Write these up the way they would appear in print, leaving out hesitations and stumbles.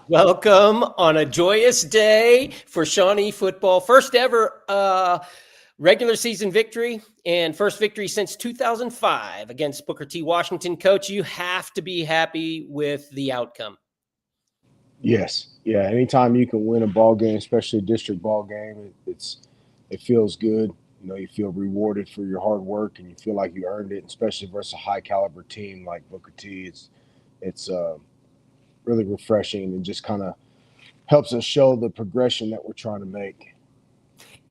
Welcome on a joyous day for Shawnee football. First ever regular season victory and first victory since 2005 against Booker T. Washington. Coach, you have to be happy with the outcome. Yes. Yeah. Anytime you can win a ball game, especially a district ball game, it feels good. You feel rewarded for your hard work, and you feel like you earned it, especially versus a high caliber team like Booker T. It's really refreshing and just kind of helps us show the progression that we're trying to make.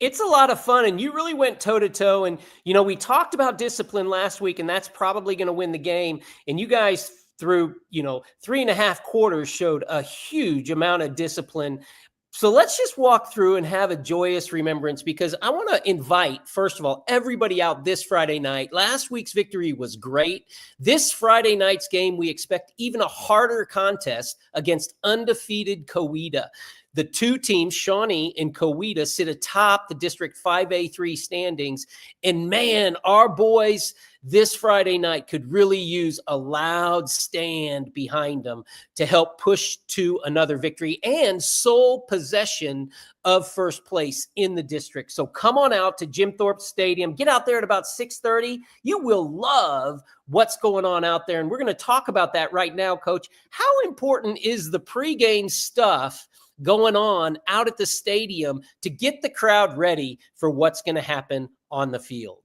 It's a lot of fun, and you really went toe-to-toe. And, we talked about discipline last week, and that's probably going to win the game. And you guys, through, 3.5 quarters, showed a huge amount of discipline. So let's just walk through and have a joyous remembrance, because I want to invite, first of all, everybody out this Friday night. Last week's victory was great. This Friday night's game, we expect even a harder contest against undefeated Coweta. The two teams, Shawnee and Coweta, sit atop the District 5A3 standings. And man, our boys this Friday night could really use a loud stand behind them to help push to another victory and sole possession of first place in the district. So come on out to Jim Thorpe Stadium. Get out there at about 6:30. You will love what's going on out there. And we're going to talk about that right now, Coach. How important is the pregame stuff going on out at the stadium to get the crowd ready for what's going to happen on the field?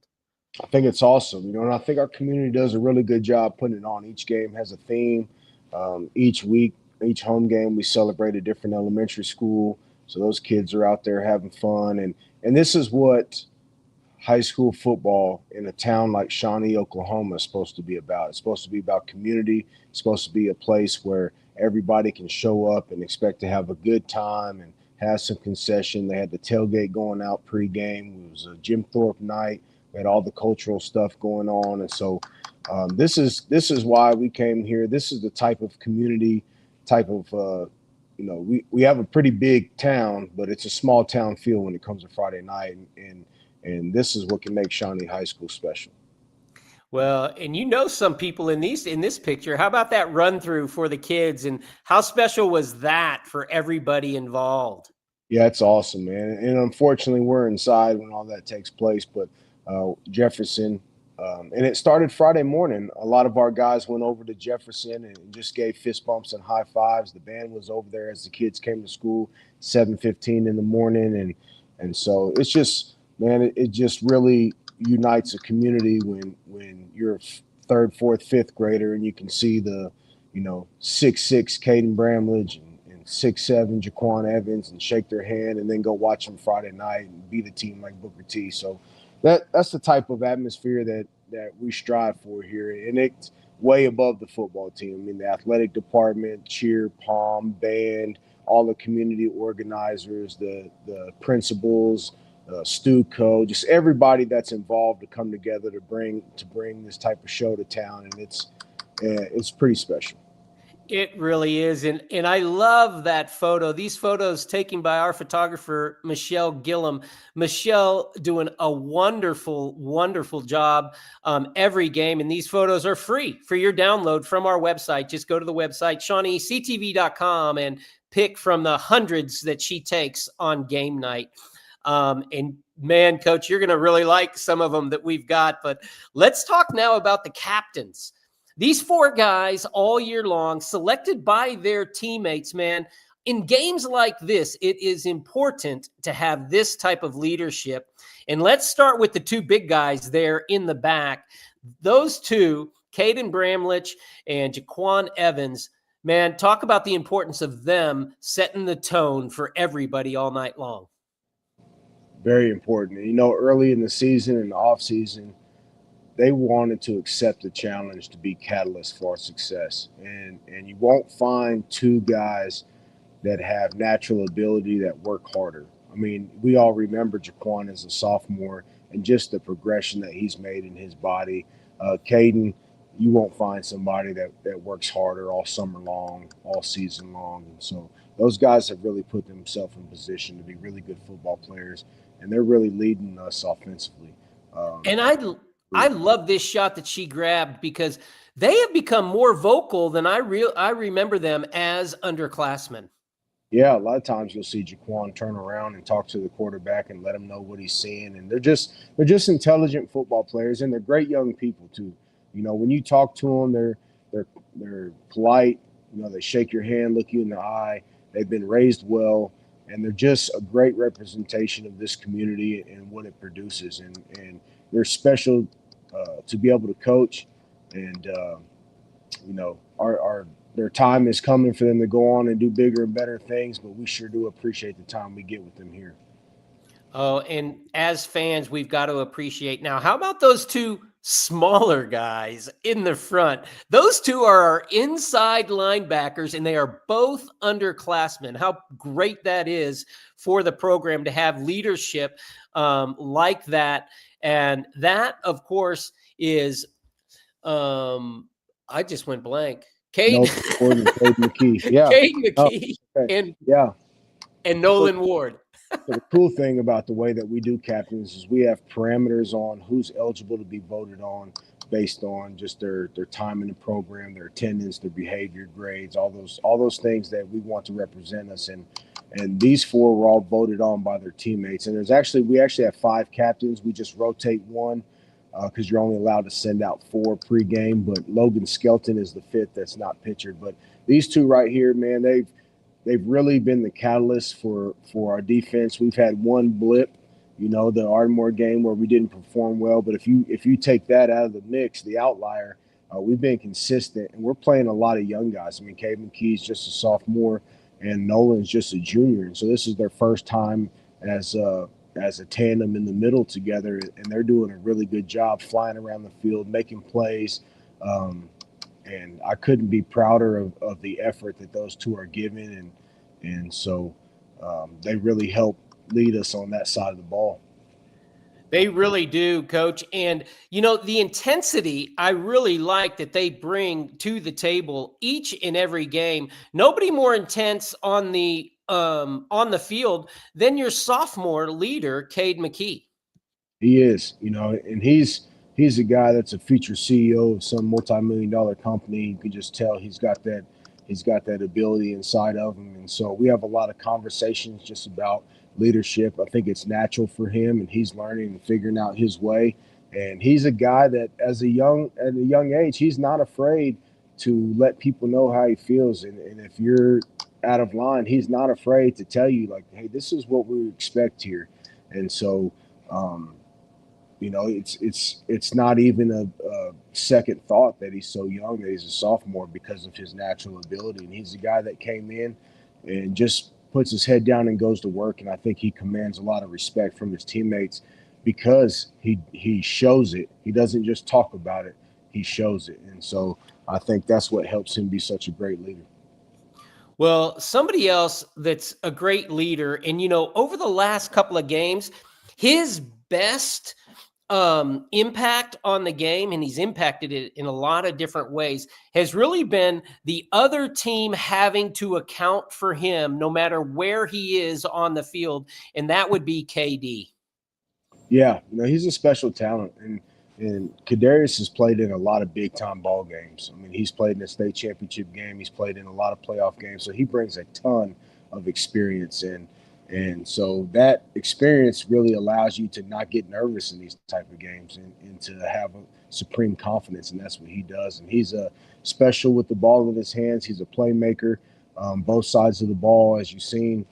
I think it's awesome, and I think our community does a really good job putting it on. Each game has a theme. Each week, each home game, we celebrate a different elementary school. So those kids are out there having fun. And this is what high school football in a town like Shawnee, Oklahoma is supposed to be about. It's supposed to be about community. It's supposed to be a place where everybody can show up and expect to have a good time and have some concession. They had the tailgate going out pregame. It was a Jim Thorpe night. We had all the cultural stuff going on. And so this is why we came here. This is the type of community, we have a pretty big town, but it's a small town feel when it comes to Friday night. And this is what can make Shawnee High School special. Well, and some people in this picture. How about that run through for the kids, and how special was that for everybody involved? Yeah, it's awesome, man. And unfortunately, we're inside when all that takes place, but Jefferson, and it started Friday morning. A lot of our guys went over to Jefferson and just gave fist bumps and high fives. The band was over there as the kids came to school, 7:15 in the morning, and so it's just, man, it just really unites a community when you're a third, fourth, fifth grader and you can see the 6'6" Caden Bramlage and 6'7" Jaquan Evans and shake their hand and then go watch them Friday night and beat a team like Booker T. So that's the type of atmosphere that we strive for here, and it's way above the football team. I mean, the athletic department, cheer, pom, band, all the community organizers, the principals, Stu-Co, just everybody that's involved to come together to bring this type of show to town, and it's pretty special. It really is. And I love that photo. These photos taken by our photographer, Michelle Gillum. Michelle doing a wonderful, wonderful job every game. And these photos are free for your download from our website. Just go to the website, ShawneeCTV.com, and pick from the hundreds that she takes on game night. And man, Coach, you're going to really like some of them that we've got. But let's talk now about the captains. These 4 guys all year long, selected by their teammates, man. In games like this, it is important to have this type of leadership. And let's start with the 2 big guys there in the back. Those 2, Caden Bramlage and Jaquan Evans, man, talk about the importance of them setting the tone for everybody all night long. Very important. Early in the season and the off season, they wanted to accept the challenge to be catalysts for our success. And you won't find 2 guys that have natural ability that work harder. I mean, we all remember Jaquan as a sophomore and just the progression that he's made in his body. Caden, you won't find somebody that works harder all summer long, all season long. And so those guys have really put themselves in position to be really good football players, and they're really leading us offensively. And I love this shot that she grabbed, because they have become more vocal than I remember them as underclassmen. Yeah, a lot of times you'll see Jaquan turn around and talk to the quarterback and let him know what he's seeing, and they're just intelligent football players, and they're great young people too. You know, when you talk to them, they're they're polite. You know, they shake your hand, look you in the eye. They've been raised well, and they're just a great representation of this community and what it produces. And they're special to be able to coach, and you know, our their time is coming for them to go on and do bigger and better things, but we sure do appreciate the time we get with them here. Oh, and as fans, we've got to appreciate now. How about those two smaller guys in the front? Those two are our inside linebackers, and they are both underclassmen. How great that is for the program to have leadership like that. And that, of course, is I just went blank. Cade, No, Gordon, Cade McKee. Yeah. Cade Oh, McKee, okay. and Yeah. Nolan Ward. So the cool thing about the way that we do captains is we have parameters on who's eligible to be voted on based on just their time in the program, their attendance, their behavior, grades, all those things that we want to represent us. And these four were all voted on by their teammates. And we actually have 5 captains. We just rotate one because you're only allowed to send out 4 pregame. But Logan Skelton is the 5th that's not pictured. But these two right here, man, they've really been the catalyst for our defense. We've had one blip, you know, the Ardmore game where we didn't perform well. But if you take that out of the mix, the outlier, we've been consistent, and we're playing a lot of young guys. I mean, Cade McKee's just a sophomore, and Nolan's just a junior, and so this is their first time as a tandem in the middle together, and they're doing a really good job flying around the field, making plays. And I couldn't be prouder of the effort that those two are giving, and so they really help lead us on that side of the ball. They really do, Coach. And, you know, the intensity I really like that they bring to the table each and every game. Nobody more intense on the field than your sophomore leader, Cade McKee. He is, you know, and he's a guy that's a future CEO of some multi-million-dollar company. You can just tell he's got that ability inside of him, and so we have a lot of conversations just about leadership. I think it's natural for him, and he's learning and figuring out his way. And he's a guy that, at a young age, he's not afraid to let people know how he feels. And if you're out of line, he's not afraid to tell you, like, hey, this is what we expect here. And so, you know, it's not even a second thought that he's so young, that he's a sophomore, because of his natural ability. And he's a guy that came in and just puts his head down and goes to work. And I think he commands a lot of respect from his teammates because he shows it. He doesn't just talk about it, he shows it. And so I think that's what helps him be such a great leader. Well, somebody else that's a great leader, and, you know, over the last couple of games, his best impact on the game, and he's impacted it in a lot of different ways, has really been the other team having to account for him no matter where he is on the field, and that would be KD. Yeah, you know, he's a special talent, and Kadarius has played in a lot of big time ball games. I mean, he's played in a state championship game. He's played in a lot of playoff games, so he brings a ton of experience in. And so that experience really allows you to not get nervous in these type of games, and to have a supreme confidence, and that's what he does. And he's a special with the ball in his hands. He's a playmaker, both sides of the ball, as you've seen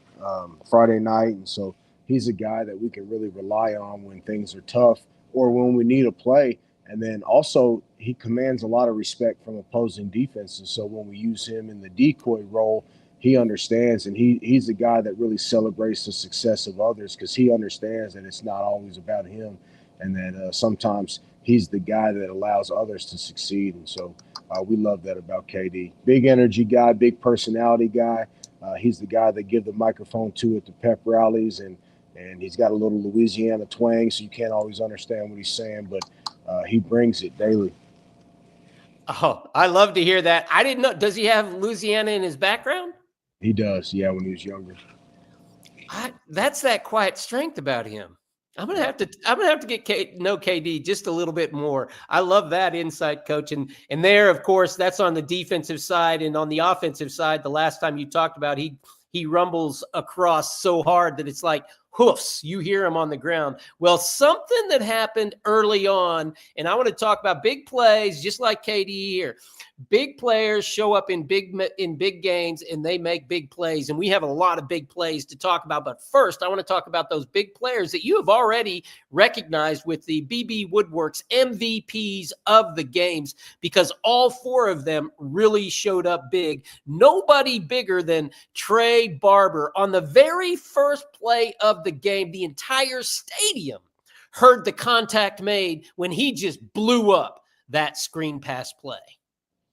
Friday night. And so he's a guy that we can really rely on when things are tough or when we need a play. And then also he commands a lot of respect from opposing defenses. So when we use him in the decoy role, he understands, and he's a guy that really celebrates the success of others, because he understands that it's not always about him, and that sometimes he's the guy that allows others to succeed. And so we love that about KD. Big energy guy, big personality guy. He's the guy that give the microphone to at the pep rallies, and he's got a little Louisiana twang, so you can't always understand what he's saying, but he brings it daily. Oh, I love to hear that. I didn't know. Does he have Louisiana in his background? He does, yeah, when he was younger. That's that quiet strength about him. I'm gonna have to get know KD just a little bit more. I love that insight, Coach. And there, of course, that's on the defensive side, and on the offensive side. The last time you talked about, he he rumbles across so hard that it's like hoofs. You hear him on the ground. Well, something that happened early on, and I want to talk about big plays, just like KD here. Big players show up in big games and they make big plays. And we have a lot of big plays to talk about. But first, I want to talk about those big players that you have already recognized with the BB Woodworks MVPs of the games, because all 4 of them really showed up big. Nobody bigger than Trey Barber. On the very first play of the game, the entire stadium heard the contact made when he just blew up that screen pass play.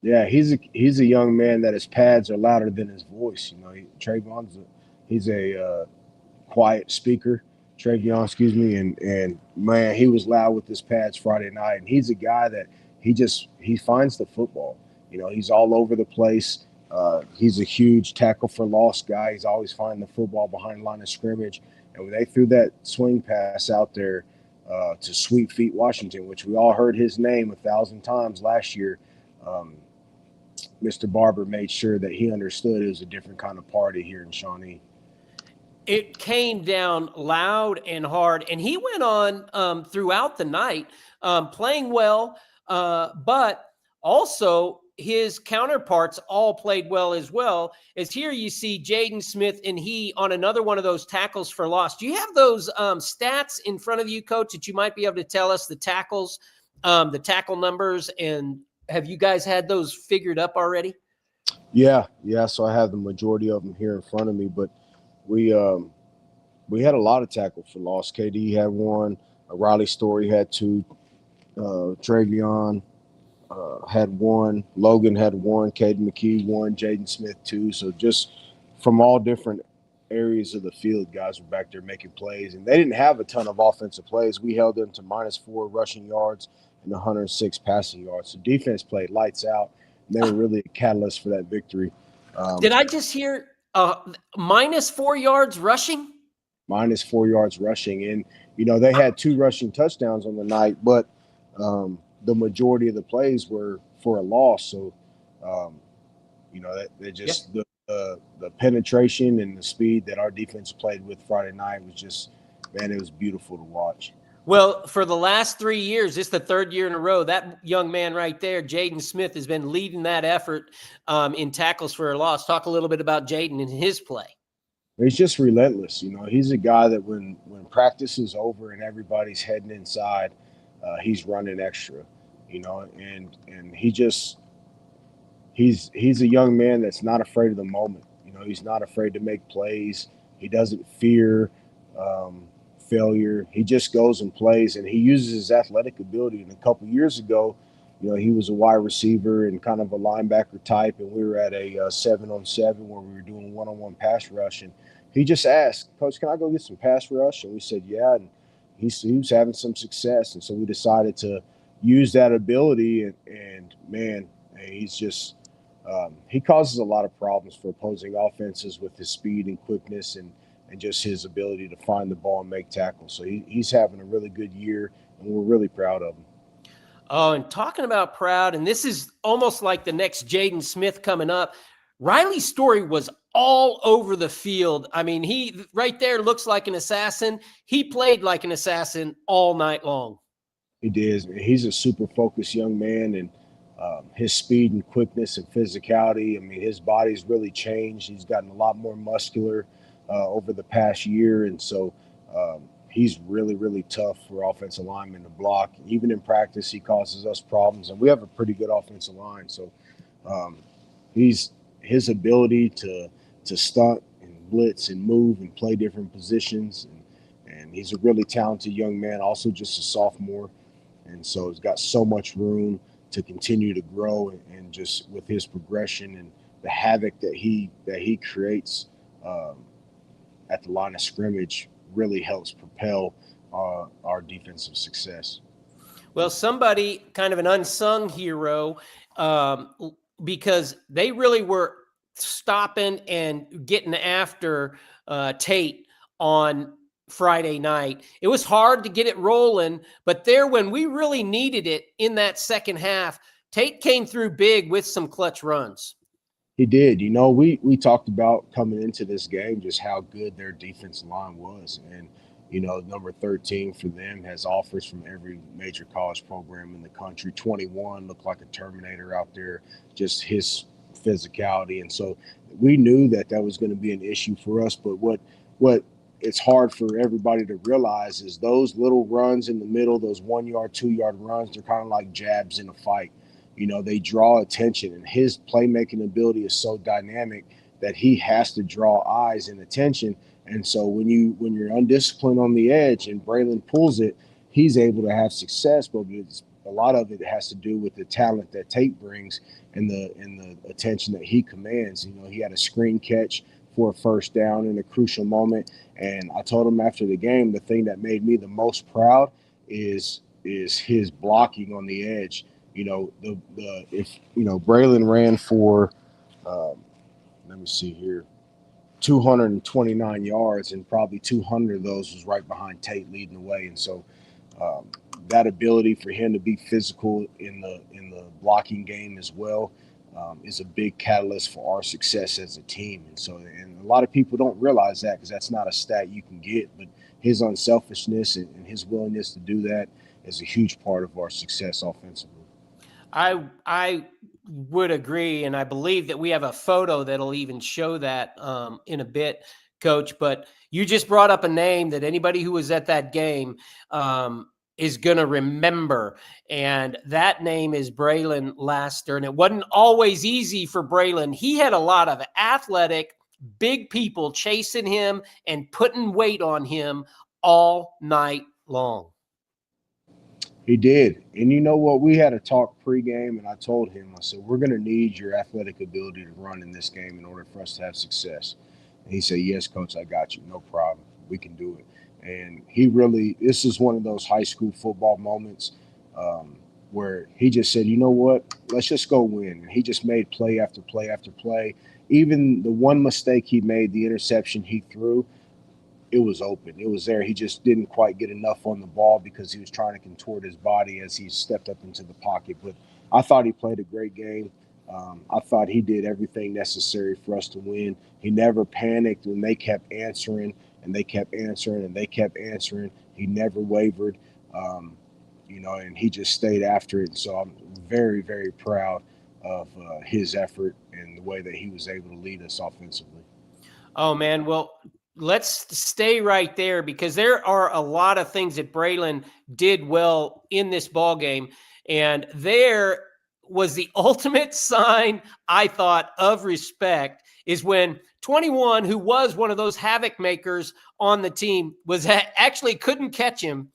Yeah, he's a young man that his pads are louder than his voice. You know, Trayvon's he's a quiet speaker. Travion, excuse me, and man, he was loud with his pads Friday night. And he's a guy that he finds the football. You know, he's all over the place. He's a huge tackle for loss guy. He's always finding the football behind line of scrimmage. And when they threw that swing pass out there to Sweet Feet Washington, which we all heard his name 1,000 times last year, Mr. Barber made sure that he understood it was a different kind of party here in Shawnee. It came down loud and hard, and he went on throughout the night playing well, but also his counterparts all played well as well. As here you see Jaden Smith and he on another one of those tackles for loss. Do you have those stats in front of you, Coach, that you might be able to tell us the tackles, the tackle numbers, and have you guys had those figured up already? Yeah. So I have the majority of them here in front of me, but we had a lot of tackles for loss. KD had one, Riley Story had 2, Travion had 1, Logan had 1, Caden McKee 1, Jaden Smith 2. So just from all different areas of the field, guys were back there making plays, and they didn't have a ton of offensive plays. We held them to -4 rushing yards and 106 passing yards. So defense played lights out. And they were really a catalyst for that victory. Did I just hear -4 yards rushing? -4 yards rushing. And, you know, they had 2 rushing touchdowns on the night, but the majority of the plays were for a loss. So, you know, they just the penetration and the speed that our defense played with Friday night was just, man, it was beautiful to watch. Well, for the last 3 years, it's the 3rd year in a row, that young man right there, Jaden Smith, has been leading that effort in tackles for a loss. Talk a little bit about Jaden and his play. He's just relentless. You know, he's a guy that when practice is over and everybody's heading inside, he's running extra, you know, and he's a young man that's not afraid of the moment. You know, he's not afraid to make plays. He doesn't fear failure. He just goes and plays, and he uses his athletic ability. And a couple years ago, you know, he was a wide receiver and kind of a linebacker type, and we were at a 7-on-7 where we were doing one-on-one pass rush, and he just asked, "Coach, can I go get some pass rush?" And we said, "Yeah." And he was having some success, and so we decided to use that ability. And man, he's just he causes a lot of problems for opposing offenses with his speed and quickness and just his ability to find the ball and make tackles. So he's having a really good year, and we're really proud of him. Oh, and talking about proud, and this is almost like the next Jaden Smith coming up. Riley Story was all over the field. I mean, he right there looks like an assassin. He played like an assassin all night long. He did. He's a super focused young man, and his speed and quickness and physicality, I mean, his body's really changed. He's gotten a lot more muscular over the past year, and so he's really, really tough for offensive linemen to block. Even in practice, he causes us problems, and we have a pretty good offensive line. So his ability to stunt and blitz and move and play different positions, and he's a really talented young man, also just a sophomore, and so he's got so much room to continue to grow, and just with his progression and the havoc that he creates at the line of scrimmage really helps propel our defensive success. Well, somebody kind of an unsung hero, because they really were stopping and getting after Tate on Friday night. It was hard to get it rolling, but there, when we really needed it in that second half, Tate came through big with some clutch runs. He did. You know, we talked about coming into this game just how good their defensive line was, and you know, number 13 for them has offers from every major college program in the country. 21 looked like a Terminator out there, just his physicality, and so we knew that that was going to be an issue for us. But what it's hard for everybody to realize is those little runs in the middle, those 1 yard, 2 yard runs, they're kind of like jabs in a fight. You know, they draw attention, and his playmaking ability is so dynamic that he has to draw eyes and attention. And so when you're undisciplined on the edge and Braylon pulls it, he's able to have success. But a lot of it has to do with the talent that Tate brings and the attention that he commands. You know, he had a screen catch for a first down in a crucial moment. And I told him after the game, the thing that made me the most proud is his blocking on the edge. You know, the if you know Braylon ran for let me see here, 229 yards, and probably 200 of those was right behind Tate leading the way. And so um, that ability for him to be physical in the blocking game as well is a big catalyst for our success as a team. And so, and a lot of people don't realize that because that's not a stat you can get, but his unselfishness and his willingness to do that is a huge part of our success offensively. I would agree, and I believe that we have a photo that'll even show that in a bit, Coach. But you just brought up a name that anybody who was at that game is going to remember, and that name is Braylon Laster. And it wasn't always easy for Braylon. He had a lot of athletic, big people chasing him and putting weight on him all night long. He did. And you know what? We had a talk pregame, and I told him, I said, we're going to need your athletic ability to run in this game in order for us to have success. And he said, yes, coach, I got you. No problem. We can do it. And he really, this is one of those high school football moments where he just said, you know what? Let's just go win. And he just made play after play after play. Even the one mistake he made, the interception he threw, it was open. It was there. He just didn't quite get enough on the ball because he was trying to contort his body as he stepped up into the pocket. But I thought he played a great game. I thought he did everything necessary for us to win. He never panicked when they kept answering and they kept answering and they kept answering. He never wavered, you know, and he just stayed after it. And so I'm very, very proud of his effort and the way that he was able to lead us offensively. Oh, man. Well, let's stay right there because there are a lot of things that Braylon did well in this ball game. And there was the ultimate sign, I thought, of respect is when 21, who was one of those havoc makers on the team, was actually couldn't catch him.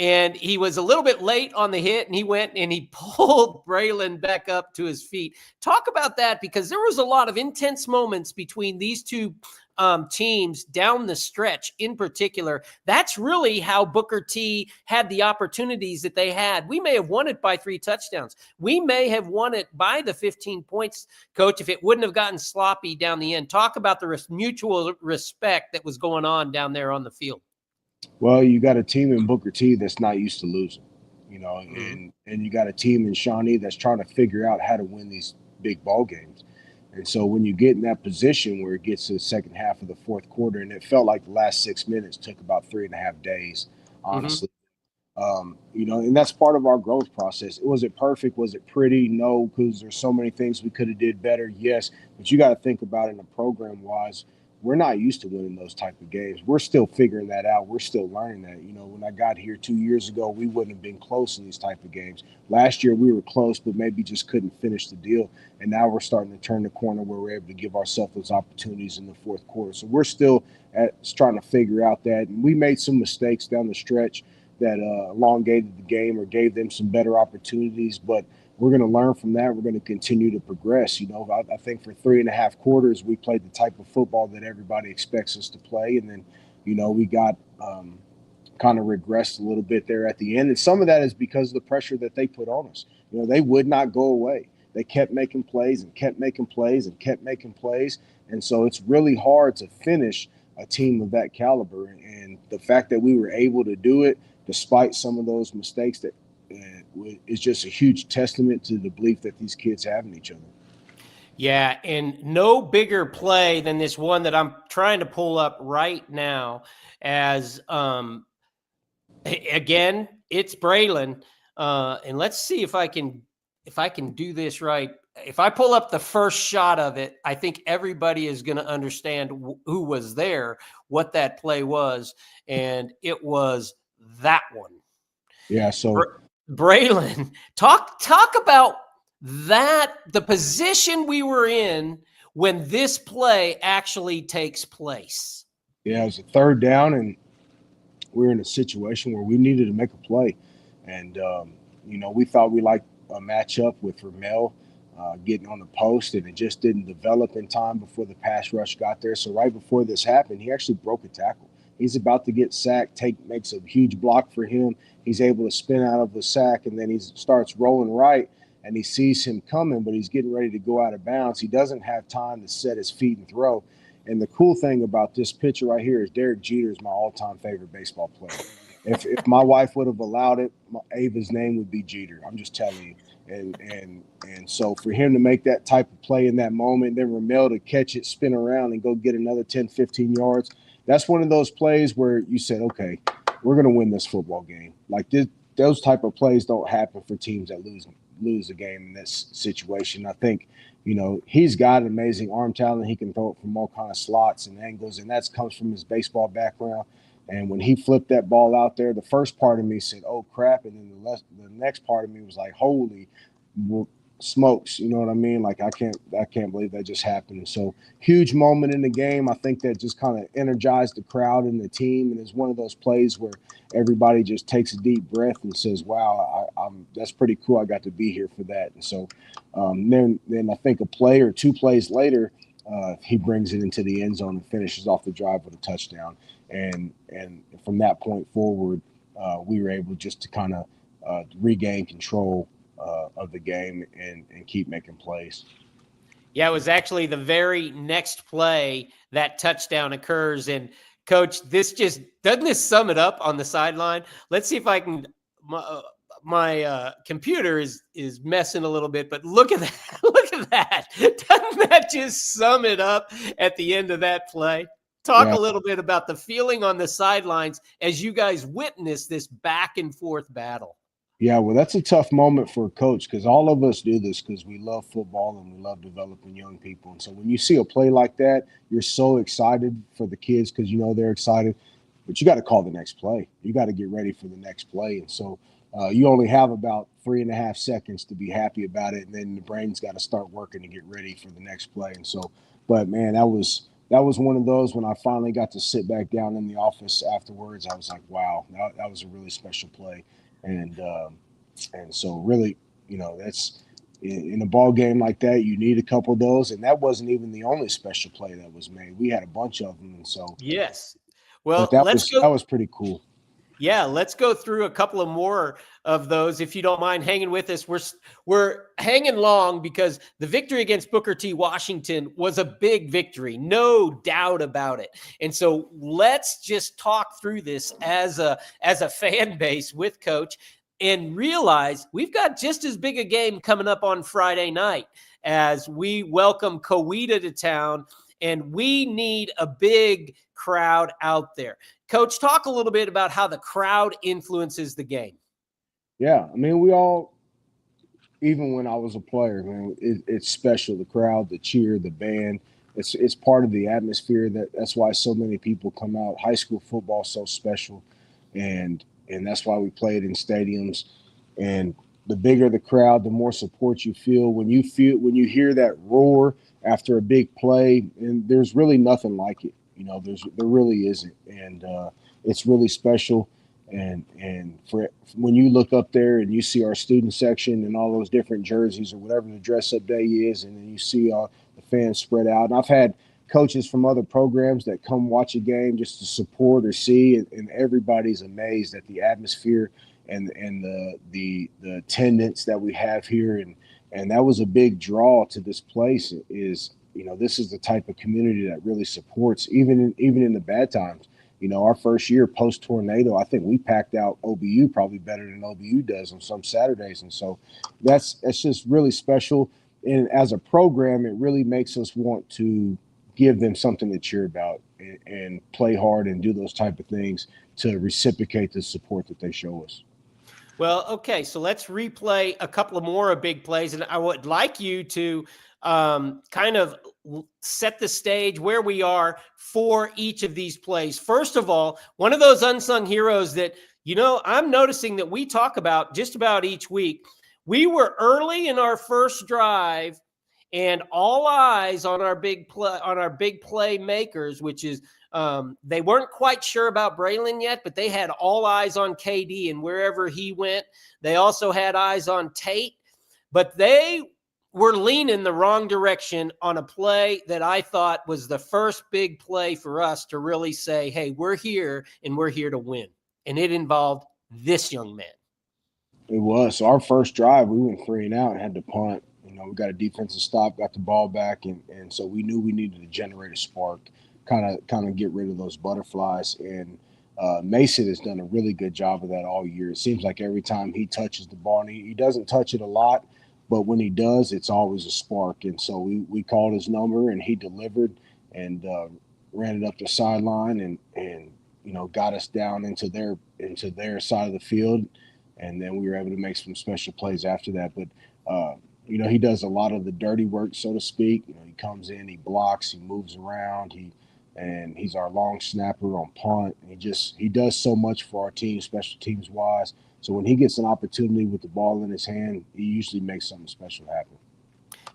And he was a little bit late on the hit, and he went and he pulled Braylon back up to his feet. Talk about that because there was a lot of intense moments between these two teams down the stretch in particular. That's really how Booker T had the opportunities that they had. We may have won it by 3 touchdowns. We may have won it by the 15 points, Coach, if it wouldn't have gotten sloppy down the end. Talk about the mutual respect that was going on down there on the field. Well, you got a team in Booker T that's not used to losing, you know, Mm-hmm. and you got a team in Shawnee that's trying to figure out how to win these big ball games. And so when you get in that position where it gets to the second half of the fourth quarter, and it felt like the last 6 minutes took about 3.5 days, Mm-hmm. honestly. You know, and that's part of our growth process. Was it perfect? Was it pretty? No, because there's so many things we could have did better. Yes, but you got to think about it in a program wise. We're not used to winning those type of games. We're still figuring that out. We're still learning that. You know, when I got here 2 years ago, we wouldn't have been close in these type of games. Last year we were close, but maybe just couldn't finish the deal. And now we're starting to turn the corner where we're able to give ourselves those opportunities in the fourth quarter. So we're still trying to figure out that. And we made some mistakes down the stretch that elongated the game or gave them some better opportunities. But we're going to learn from that. We're going to continue to progress. You know, I think for 3.5 quarters, we played the type of football that everybody expects us to play. And then, you know, we got kind of regressed a little bit there at the end. And some of that is because of the pressure that they put on us. You know, they would not go away. They kept making plays and kept making plays and kept making plays. And so it's really hard to finish a team of that caliber. And the fact that we were able to do it, despite some of those mistakes, that is just a huge testament to the belief that these kids have in each other. Yeah, and no bigger play than this one that I'm trying to pull up right now. As again, it's Braylon, and let's see if I can do this right. If I pull up the first shot of it, I think everybody is going to understand who was there, what that play was, and it was that one. Yeah. So Braylon, talk about that, the position we were in when this play actually takes place. yeah, it was a third down, and we were in a situation where we needed to make a play, and we thought we liked a matchup with Ramel getting on the post, and it just didn't develop in time before the pass rush got there. So right before this happened, he actually broke a tackle. He's about to get sacked. Makes a huge block for him. He's able to spin out of the sack, and then he starts rolling right, and he sees him coming, but he's getting ready to go out of bounds. He doesn't have time to set his feet and throw. And the cool thing about this picture right here is Derek Jeter is my all-time favorite baseball player. If my wife would have allowed it, Ava's name would be Jeter. I'm just telling you. And so for him to make that type of play in that moment, then Ramel to catch it, spin around, and go get another 10, 15 yards, that's one of those plays where you said, okay, we're going to win this football game. Like those type of plays don't happen for teams that lose a game in this situation. I think, he's got an amazing arm talent. He can throw it from all kind of slots and angles, and that comes from his baseball background. And when he flipped that ball out there, the first part of me said, "Oh crap!" And then the next part of me was like, "Holy smokes!" You know what I mean? Like I can't believe that just happened. And so huge moment in the game. I think that just kind of energized the crowd and the team. And it's one of those plays where everybody just takes a deep breath and says, "Wow, that's pretty cool. I got to be here for that." And so then I think a play or two plays later, he brings it into the end zone and finishes off the drive with a touchdown. And from that point forward, we were able just to kind of regain control of the game and keep making plays. Yeah, it was actually the very next play that touchdown occurs. And Coach, doesn't this sum it up on the sideline? Let's see if I can. My computer is messing a little bit, but look at that! Look at that! Doesn't that just sum it up at the end of that play? Talk a little bit about the feeling on the sidelines as you guys witness this back and forth battle. Yeah, well, that's a tough moment for a coach because all of us do this because we love football and we love developing young people. And so when you see a play like that, you're so excited for the kids because they're excited, but you got to call the next play. You got to get ready for the next play. And so you only have about 3.5 seconds to be happy about it, and then the brain's got to start working to get ready for the next play. And so, but man, that was one of those when I finally got to sit back down in the office afterwards. I was like, wow, that was a really special play. And so really, that's in a ball game like that, you need a couple of those. And that wasn't even the only special play that was made. We had a bunch of them. And so, yes. But Well, that was pretty cool. Yeah, let's go through a couple of more of those if you don't mind hanging with us. We're hanging long because the victory against Booker T. Washington was a big victory, no doubt about it. And so let's just talk through this as a fan base with Coach and realize we've got just as big a game coming up on Friday night as we welcome Coweta to town, and we need a big crowd out there. Coach, talk a little bit about how the crowd influences the game. Yeah, I mean, we all, even when I was a player, man, it's special. The crowd, the cheer, the band. It's part of the atmosphere. That's why so many people come out. High school football is so special, and that's why we play it in stadiums. And the bigger the crowd, the more support you feel. When you hear that roar after a big play, and there's really nothing like it. There really isn't, and it's really special. And for when you look up there and you see our student section and all those different jerseys or whatever the dress up day is, and then you see the fans spread out. And I've had coaches from other programs that come watch a game just to support or see, and everybody's amazed at the atmosphere and the attendance that we have here, and that was a big draw to this place. Is this is the type of community that really supports even in the bad times. Our first year post tornado, I think we packed out OBU probably better than OBU does on some Saturdays, and so that's just really special. and as a program, it really makes us want to give them something to cheer about and play hard and do those type of things to reciprocate the support that they show us. Well, okay, so let's replay a couple of more big plays, and I would like you to kind of set the stage where we are for each of these plays. First of all, one of those unsung heroes that, I'm noticing that we talk about just about each week. We were early in our first drive, and all eyes on our big play makers, which is they weren't quite sure about Braylon yet, but they had all eyes on KD and wherever he went. They also had eyes on Tate, but they were leaning the wrong direction on a play that I thought was the first big play for us to really say, hey, we're here and we're here to win. And it involved this young man. It was. So our first drive, we went 3 and out and had to punt. We got a defensive stop, got the ball back, and so we knew we needed to generate a spark, kind of get rid of those butterflies. And Mason has done a really good job of that all year. It seems like every time he touches the ball, and he doesn't touch it a lot, but when he does, it's always a spark. And so we called his number, and he delivered and ran it up the sideline and got us down into their side of the field. And then we were able to make some special plays after that. But he does a lot of the dirty work, so to speak. He comes in, he blocks, he moves around, he's our long snapper on punt. He does so much for our team, special teams wise. So when he gets an opportunity with the ball in his hand, he usually makes something special happen.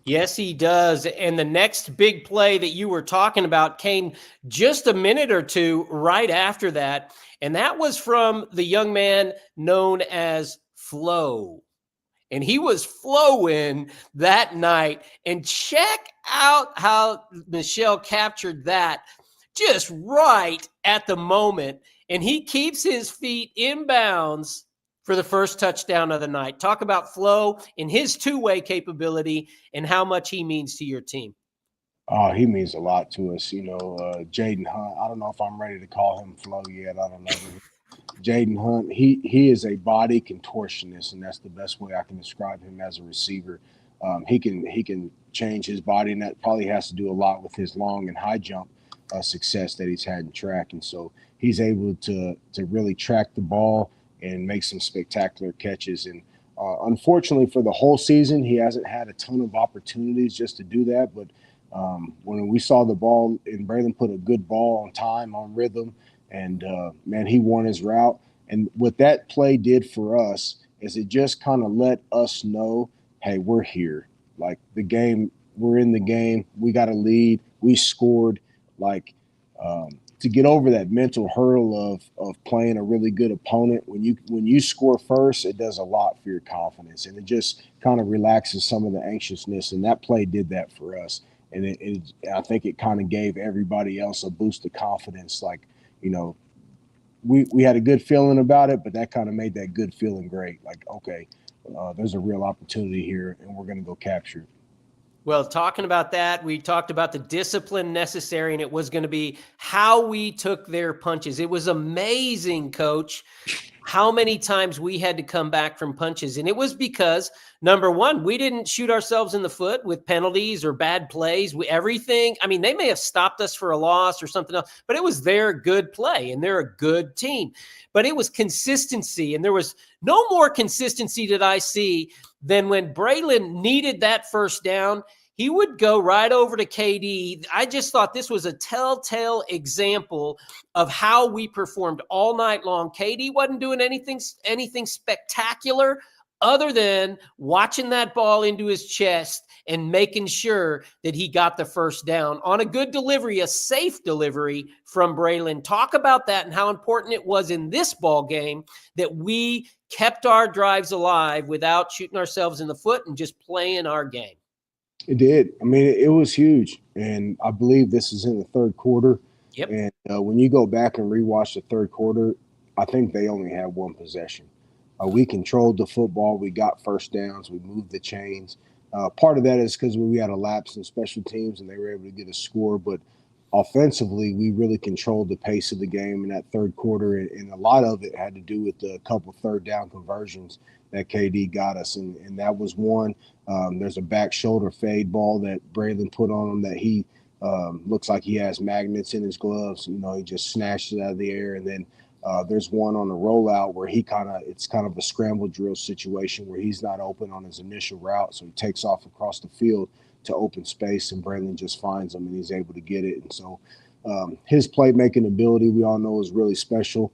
Yes, he does. And the next big play that you were talking about came just a minute or two right after that. And that was from the young man known as Flo. And he was flowing that night. And check out how Michelle captured that just right at the moment. And he keeps his feet inbounds for the first touchdown of the night. Talk about Flo and his two-way capability and how much he means to your team. He means a lot to us. Jaden Hunt, I don't know if I'm ready to call him Flo yet. I don't know. Jaden Hunt, he is a body contortionist, and that's the best way I can describe him as a receiver. He can change his body, and that probably has to do a lot with his long and high jump success that he's had in track. And so he's able to really track the ball and make some spectacular catches. And unfortunately for the whole season, he hasn't had a ton of opportunities just to do that. But when we saw the ball, and Braylon put a good ball on time, on rhythm, and man, he won his route. And what that play did for us is it just kind of let us know, hey, we're here. Like the game, we're in the game. We got a lead. We scored. To get over that mental hurdle of playing a really good opponent, when you score first, it does a lot for your confidence, and it just kind of relaxes some of the anxiousness. And that play did that for us. And I think it kind of gave everybody else a boost of confidence. We had a good feeling about it, but that kind of made that good feeling great. Okay, there's a real opportunity here, and we're going to go capture it. Well, talking about that, we talked about the discipline necessary, and it was going to be how we took their punches. It was amazing, Coach, how many times we had to come back from punches. And it was because, number one, we didn't shoot ourselves in the foot with penalties or bad plays. They may have stopped us for a loss or something else, but it was their good play, and they're a good team. But it was consistency, and there was no more consistency that I see than when Braylon needed that first down. He would go right over to KD. I just thought this was a telltale example of how we performed all night long. KD wasn't doing anything spectacular other than watching that ball into his chest and making sure that he got the first down on a good delivery, a safe delivery from Braylon. Talk about that and how important it was in this ball game that we kept our drives alive without shooting ourselves in the foot and just playing our game. It did. It was huge. And I believe this is in the third quarter. Yep. And when you go back and rewatch the third quarter, I think they only had one possession. We controlled the football. We got first downs. We moved the chains. Part of that is because we had a lapse in special teams and they were able to get a score. But offensively, we really controlled the pace of the game in that third quarter. And a lot of it had to do with the couple third down conversions that KD got us. And that was one. There's a back shoulder fade ball that Braylon put on him that he looks like he has magnets in his gloves. You know, he just snatched it out of the air. And then there's one on the rollout where it's kind of a scramble drill situation where he's not open on his initial route. So he takes off across the field to open space, and Braylon just finds him and he's able to get it. And so his playmaking ability, we all know, is really special.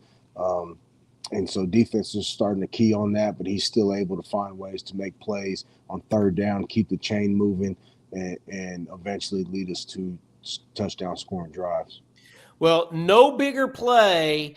And so defense is starting to key on that, but he's still able to find ways to make plays on third down, keep the chain moving, and eventually lead us to touchdown scoring drives. Well, no bigger play.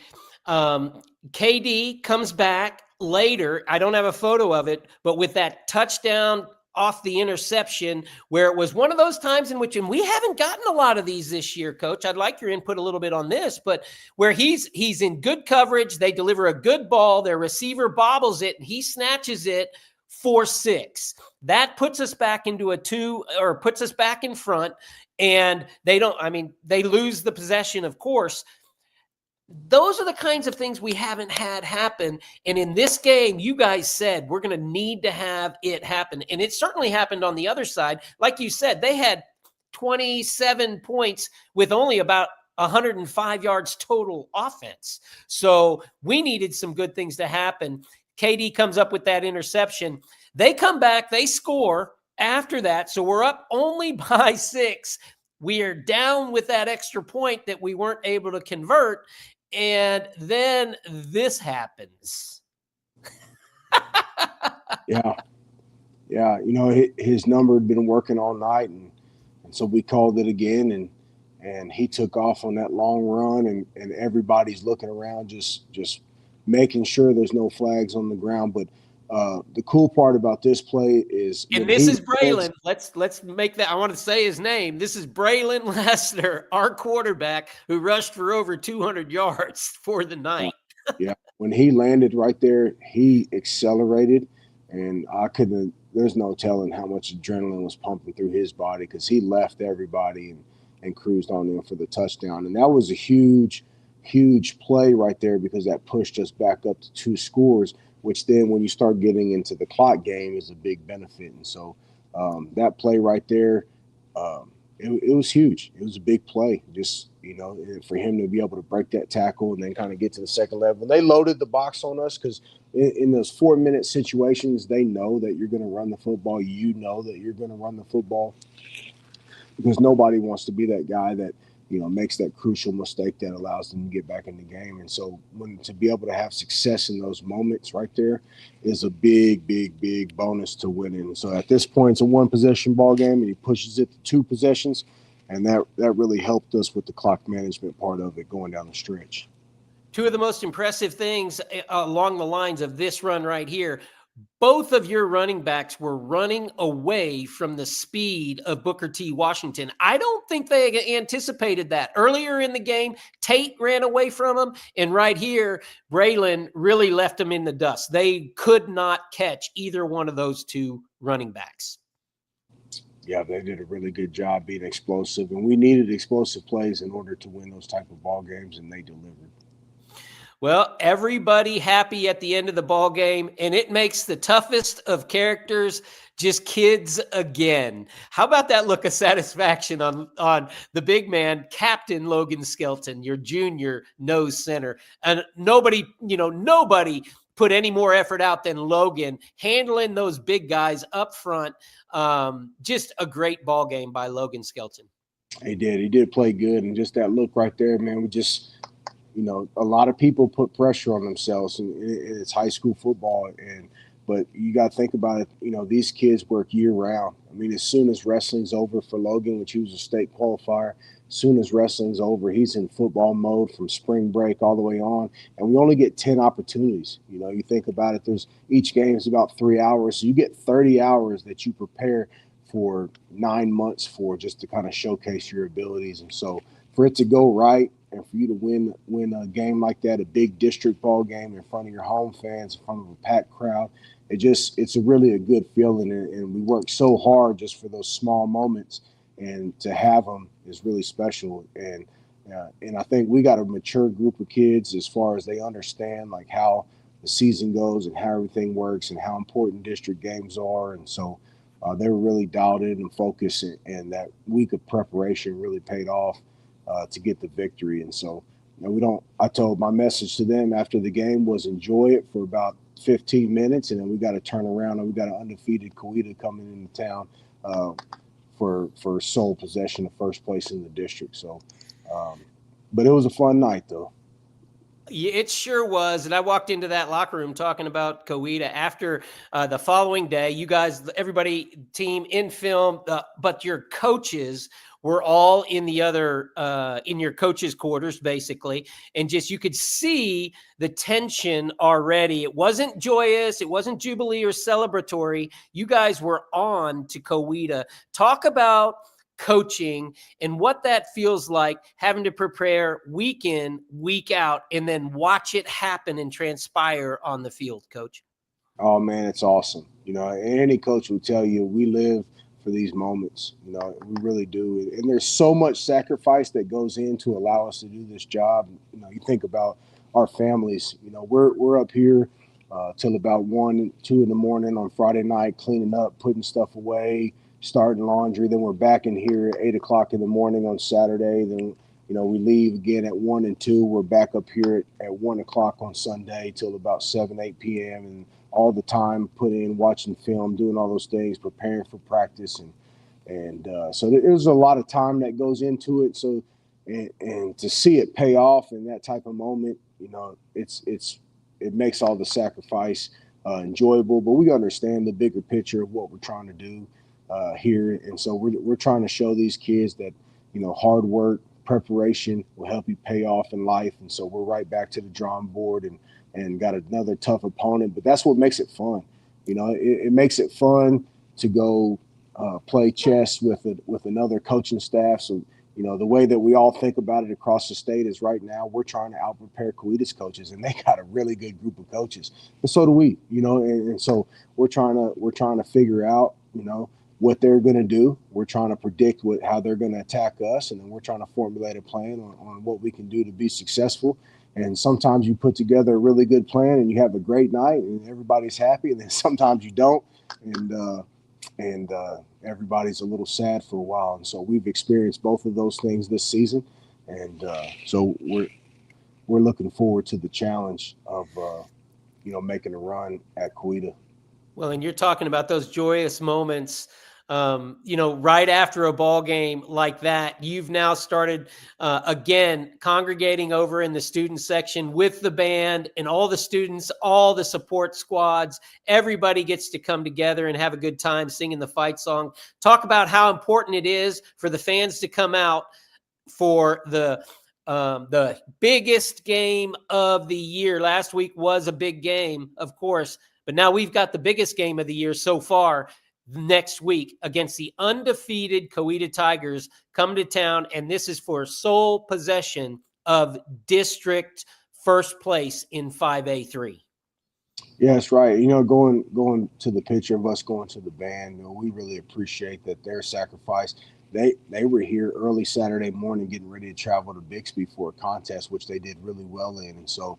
KD comes back later. I don't have a photo of it, but with that touchdown off the interception, where it was one of those times in which, and we haven't gotten a lot of these this year, Coach. I'd like your input a little bit on this, but where he's in good coverage, they deliver a good ball, their receiver bobbles it, and he snatches it 4-6. That puts us back into a 2, or puts us back in front, and they lose the possession, of course. Those are the kinds of things we haven't had happen. And in this game, you guys said we're going to need to have it happen. And it certainly happened on the other side. Like you said, they had 27 points with only about 105 yards total offense. So we needed some good things to happen. KD comes up with that interception. They come back, they score after that. So we're up only by 6. We are down with that extra point that we weren't able to convert. And then this happens. Yeah. You know, his number had been working all night, and so we called it again, and he took off on that long run, and everybody's looking around, just making sure there's no flags on the ground. But the cool part about this play is, and this is Braylon. Let's make that. I want to say his name. This is Braylon Lesnar, our quarterback, who rushed for over 200 yards for the night. Yeah, when he landed right there, he accelerated, and there's no telling how much adrenaline was pumping through his body, because he left everybody and cruised on in for the touchdown. And that was a huge play right there, because that pushed us back up to 2 scores, which then when you start getting into the clock game is a big benefit. And so that play right there, it was huge. It was a big play. Just, you know, for him to be able to break that tackle and then kind of get to the second level. They loaded the box on us, because in those 4-minute situations, they know that you're going to run the football. You know that you're going to run the football, because nobody wants to be that guy that, you know, makes that crucial mistake that allows them to get back in the game. And so to be able to have success in those moments right there is a big bonus to winning. And so at this point, it's a 1-possession ball game, and he pushes it to 2 possessions. And that really helped us with the clock management part of it going down the stretch. 2 of the most impressive things along the lines of this run right here. Both of your running backs were running away from the speed of Booker T. Washington. I don't think they anticipated that. Earlier in the game, Tate ran away from him, and right here, Braylon really left him in the dust. They could not catch either one of those 2 running backs. Yeah, they did a really good job being explosive, and we needed explosive plays in order to win those type of ball games, and they delivered. Well, everybody happy at the end of the ball game, and it makes the toughest of characters just kids again. How about that look of satisfaction on the big man, Captain Logan Skelton, your junior nose center? And nobody put any more effort out than Logan, handling those big guys up front. Just a great ball game by Logan Skelton. He did play good, and just that look right there, man, we just – you know, a lot of people put pressure on themselves, and it's high school football. But you got to think about it. You know, these kids work year round. I mean, as soon as wrestling's over for Logan, which he was a state qualifier, as soon as wrestling's over, he's in football mode from spring break all the way on. And we only get 10 opportunities. You know, you think about it, each game is about 3 hours. So you get 30 hours that you prepare for 9 months for, just to kind of showcase your abilities. And so for it to go right, and for you to win a game like that, a big district ball game in front of your home fans, in front of a packed crowd, it's a really good feeling. And we work so hard just for those small moments, and to have them is really special. And I think we got a mature group of kids as far as they understand like how the season goes and how everything works and how important district games are. And so they were really dialed in and focused, and that week of preparation really paid off to get the victory. And so, we don't. I told my message to them after the game was enjoy it for about 15 minutes, and then we got to turn around and we got an undefeated Coweta coming into town for sole possession of first place in the district. So, but it was a fun night though. Yeah, it sure was. And I walked into that locker room talking about Coweta after the following day. You guys, everybody, team in film, but your coaches were all in the other, in your coaches' quarters, basically. And just you could see the tension already. It wasn't joyous. It wasn't jubilee or celebratory. You guys were on to Coweta. Talk about coaching and what that feels like, having to prepare week in, week out, and then watch it happen and transpire on the field, Coach. Oh man, it's awesome. Any coach will tell you we live for these moments. We really do. And there's so much sacrifice that goes in to allow us to do this job. You think about our families. We're up here till about 1, 2 in the morning on Friday night, cleaning up, putting stuff away, starting laundry. Then we're back in here at 8 o'clock in the morning on Saturday. Then, we leave again at 1 and 2. We're back up here at 1 o'clock on Sunday till about 7, 8 p.m. And all the time put in watching film, doing all those things, preparing for practice. And so there's a lot of time that goes into it. So, and to see it pay off in that type of moment, it makes all the sacrifice enjoyable, but we understand the bigger picture of what we're trying to do here. And so we're trying to show these kids that, hard work, preparation will help you pay off in life. And so we're right back to the drawing board and got another tough opponent, but that's what makes it fun. It makes it fun to go play chess with another coaching staff. So, the way that we all think about it across the state is right now we're trying to out-prepare Coweta's coaches, and they got a really good group of coaches, but so do we, and so we're trying to figure out, what they're going to do. We're trying to predict how they're going to attack us, and then we're trying to formulate a plan on what we can do to be successful. And sometimes you put together a really good plan and you have a great night and everybody's happy, and then sometimes you don't, and everybody's a little sad for a while. And so we've experienced both of those things this season, and so we're looking forward to the challenge of making a run at Coweta. Well, and you're talking about those joyous moments, right after a ball game like that. You've now started again congregating over in the student section with the band and all the students, all the support squads. Everybody gets to come together and have a good time singing the fight song. Talk about how important it is for the fans to come out for the biggest game of the year. Last week was a big game, of course, but now we've got the biggest game of the year so far next week against the undefeated Coweta Tigers come to town, and this is for sole possession of district first place in 5A3. Yeah, that's right. Going to the picture of us going to the band, we really appreciate that their sacrifice. They were here early Saturday morning getting ready to travel to Bixby for a contest, which they did really well in. And so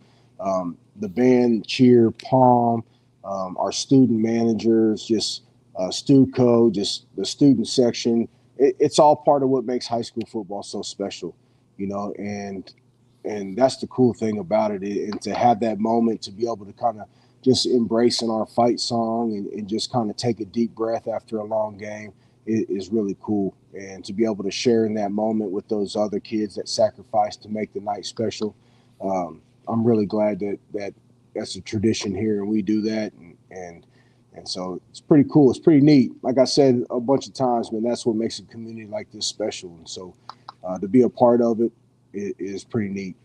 the band, cheer, palm, our student managers, just Stuco, just the student section. It's all part of what makes high school football so special, and that's the cool thing about it. And to have that moment to be able to kind of just embracing our fight song and just kind of take a deep breath after a long game is really cool. And to be able to share in that moment with those other kids that sacrificed to make the night special. I'm really glad that that's a tradition here and we do that. And so it's pretty cool. It's pretty neat. Like I said a bunch of times, man, that's what makes a community like this special. And so to be a part of it is pretty neat.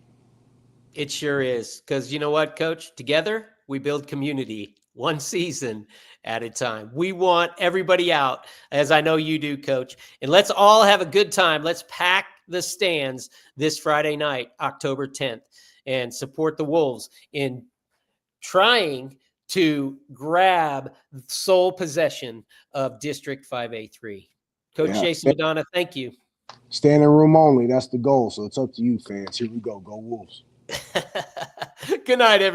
It sure is. Because you know what, Coach? Together, we build community one season at a time. We want everybody out, as I know you do, Coach. And let's all have a good time. Let's pack the stands this Friday night, October 10th, and support the Wolves in trying to grab sole possession of District 5A3. Coach Jason Madonna, thank you. Standing room only. That's the goal. So it's up to you, fans. Here we go. Go Wolves. Good night, everyone.